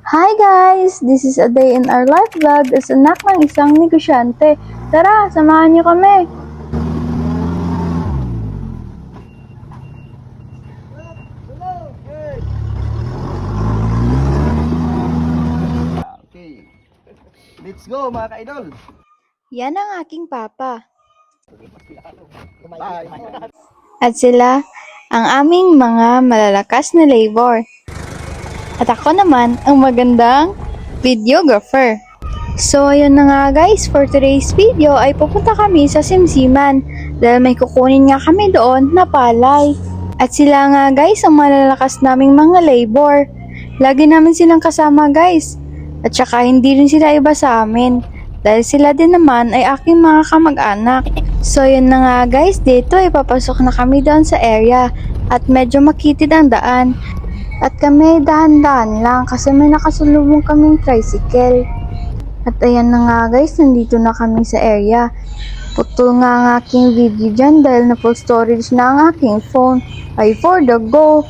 Hi guys! This is a day in our life vlog as anak ng isang negosyante. Tara, samahan niyo kami! Okay. Let's go mga ka-idol. Yan ang aking papa. Bye. At sila, ang aming mga malalakas na labor. At ako naman, ang magandang videographer. So, ayun na nga guys, for today's video ay pupunta kami sa Simsiman dahil may kukunin nga kami doon na palay. At sila nga guys, ang malalakas naming mga labor. Lagi namin silang kasama guys. At saka hindi rin sila iba sa amin dahil sila din naman ay aking mga kamag-anak. So, yun na nga guys, dito ay papasok na kami doon sa area at medyo makitid ang daan. At kami dahan-dahan lang kasi may nakasalubong kaming tricycle. At ayan na nga guys, nandito na kami sa area. Putol nga ang aking video dyan dahil na full storage na ang aking phone. Ay for the go!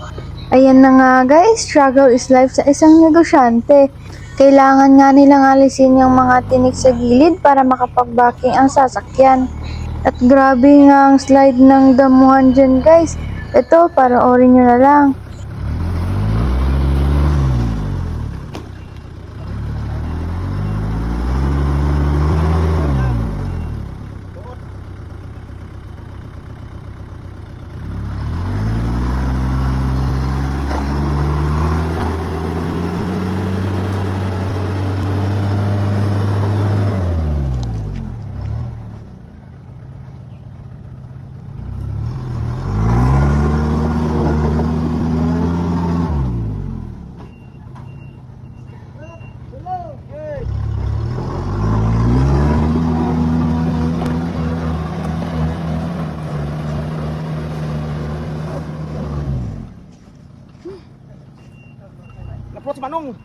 Ayan na nga guys, struggle is life sa isang negosyante. Kailangan nga nilang alisin yung mga tinik sa gilid para makapag-backing ang sasakyan. At grabe nga ang slide ng damuhan dyan guys. Ito, panoorin nyo na lang. Approach manong.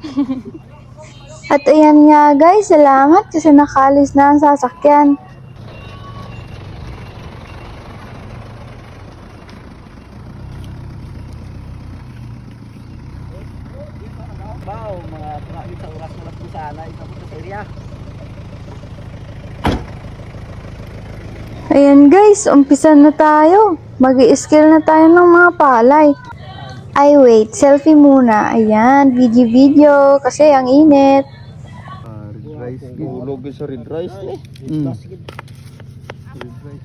At ayan nga guys, salamat kasi nakalis na ang sasakyan. Wow, mga traffic sa oras na po sana ikabot sa area. Ayan guys, umpisa na tayo. Mag-i-skill na tayo ng mga palay. Ay wait, selfie muna. Ayan, video kasi ang init. Red rice, gulog sa red rice ni. Red rice.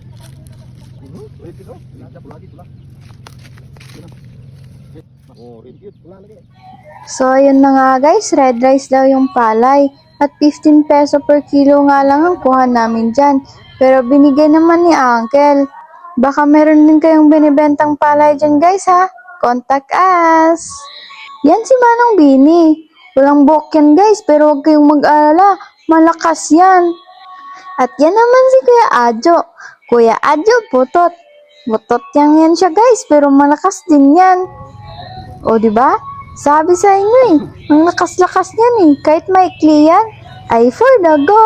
Oh, red yun. So ayun na nga guys, red rice daw yung palay. At 15 peso per kilo nga lang ang kuha namin dyan. Pero binigay naman ni Uncle. Baka meron din kayong binibentang palay dyan guys ha. Contact us. Yan si Manong Bini. Walang buhok yan guys, pero huwag kayong mag-alala. Malakas yan. At yan naman si Kuya Adjo. Kuya Adjo, butot. Butot yan siya guys, pero malakas din yan. O diba? Sabi sa inyo eh, ang lakas-lakas niyan eh. Kahit maikli yan, ay for the go!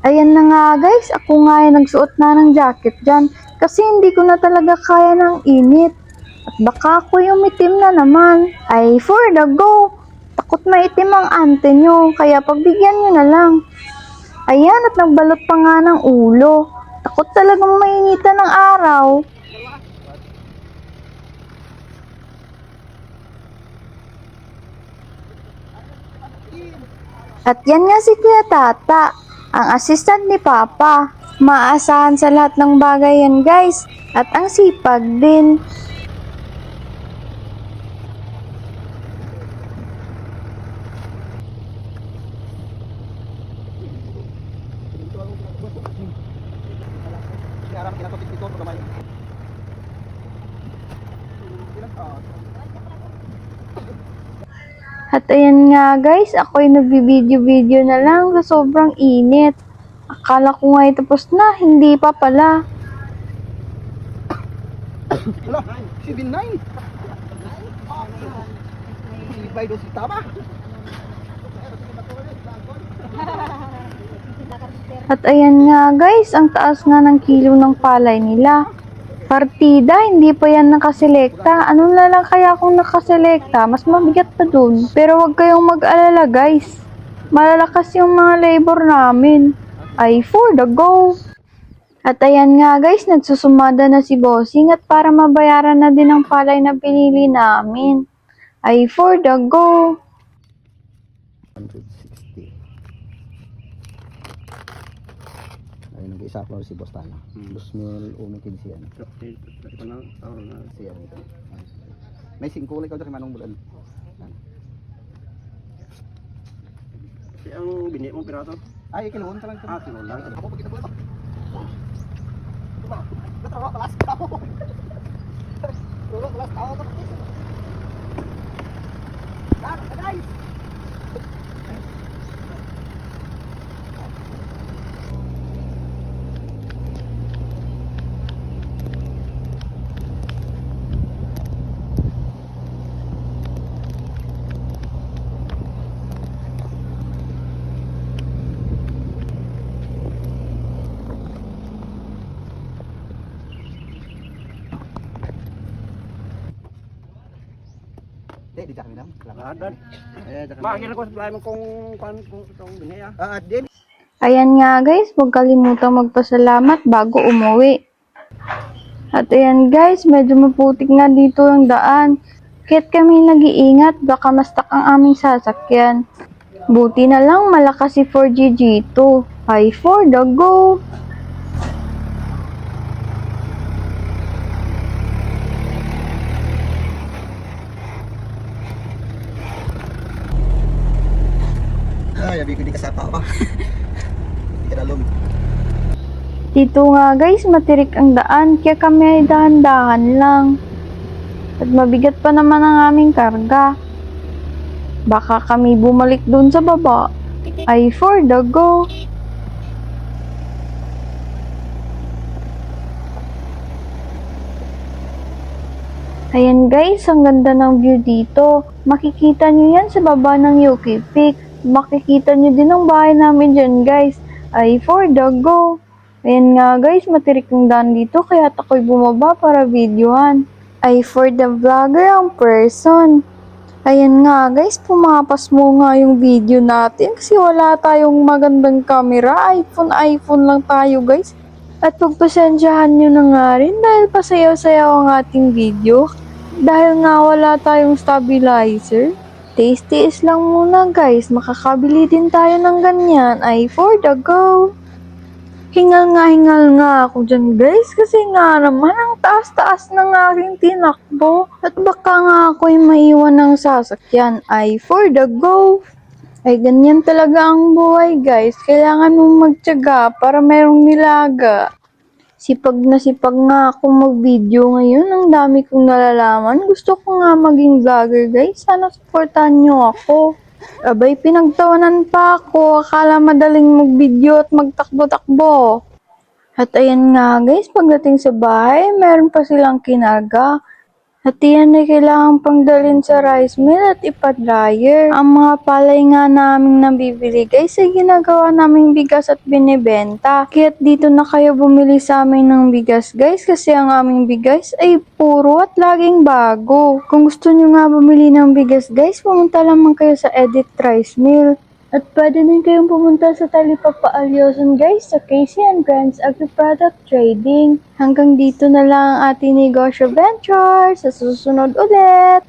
Ayan na nga guys, ako nga ay nagsuot na ng jacket dyan. Kasi hindi ko na talaga kaya ng init. At baka ako yung itim na naman. Ay for the go! Takot maitim ang ante nyo, kaya pagbigyan nyo na lang. Ayan, at nagbalot pa nga ng ulo. Takot talagang mainitan ng araw. At yan nga si Kuya Tata, ang assistant ni Papa. Maasahan sa lahat ng bagay yan guys. At ang sipag din. At ayan nga guys, ako'y nagbi-video na lang sa sobrang init. Akala ko nga tapos na, hindi pa pala. Hala, 79. Ibay do si tama. At ayan nga guys, ang taas nga ng kilo ng palay nila. Partida, hindi pa yan nakaselekta. Ano na lang kaya kung nakaselekta? Mas mabigat pa dun. Pero wag kayong mag-alala guys. Malalakas yung mga labor namin. Ay, for the go! At ayan nga guys, nagsusumada na si Bossing at para mabayaran na din ang palay na pinili namin. Ay, for the go! 160. Ayun, nag-isa ko si Boss Tana. 2015 yan. Siya nito. May 5 ulit ka dyan manong bulan. Ang bini mo pirato? Ay, kinuhon ka lang. Kinuhon lang. Ako pagkita bulan. Natawa ka last tao. Tulog ka last tao. Guys! Di kami dam. Adan. Makakita ko sa play mo kung itong bini ah. Din. Ayan nga guys, huwag kalimutang magpasalamat bago umuwi. At ayan guys, medyo maputik na dito ang daan. Kaya't kami nag-iingat, baka mastak ang aming sasakyan. Buti na lang malakas si 4GG2. Ay, for the go! Ay, abi ko di kasapa pa. Di ka dalom. Dito nga guys, matirik ang daan, kaya kami ay dahan-dahan lang. At mabigat pa naman ang aming karga. Baka kami bumalik dun sa baba. Ay, for the go! Ayan guys, ang ganda ng view dito. Makikita nyo yan sa baba ng Yuki Peak. Makikita nyo din ang bahay namin dyan guys. Ay, for the go! Ayan nga guys, matirik ang daan dito kaya ako'y bumaba para videohan. Ay, for the vlogger ang person. Ayan nga guys, pumapas mo nga yung video natin kasi wala tayong magandang camera. iPhone lang tayo guys. At pagpasensyahan nyo na nga rin dahil pasayaw-sayaw ang ating video. Dahil nga wala tayong stabilizer. Taste-taste lang muna guys, makakabili din tayo ng ganyan. Ay, for the go! Hingal nga ako dyan guys kasi nga naman ang taas-taas ng aking tinakbo. At baka nga ako'y maiwan ng sasakyan. Ay, for the go! Ay, ganyan talaga ang buhay guys. Kailangan mong magtiyaga para merong nilaga. Sipag na sipag nga akong mag-video ngayon. Ang dami kong nalalaman. Gusto ko nga maging vlogger guys. Sana supportahan nyo ako. Abay, pinagtawanan pa ako. Akala madaling mag-video at magtakbo-takbo. At ayan nga guys, pagdating sa bahay, meron pa silang kinarga. At yan ay kailangan pangdalhin sa rice mill at ipa-dryer. Ang mga palay nga naming nabibili guys ay ginagawa naming bigas at binibenta. Kaya't dito na kayo bumili sa amin ng bigas guys kasi ang aming bigas ay puro at laging bago. Kung gusto nyo nga bumili ng bigas guys, pumunta lamang kayo sa Edit Rice Mill. At pwede din kayong pumunta sa Talipapa Alyoson guys sa Casey and Grants Agri-Product Trading. Hanggang dito na lang ang ating negosyo venture. Sa susunod ulit!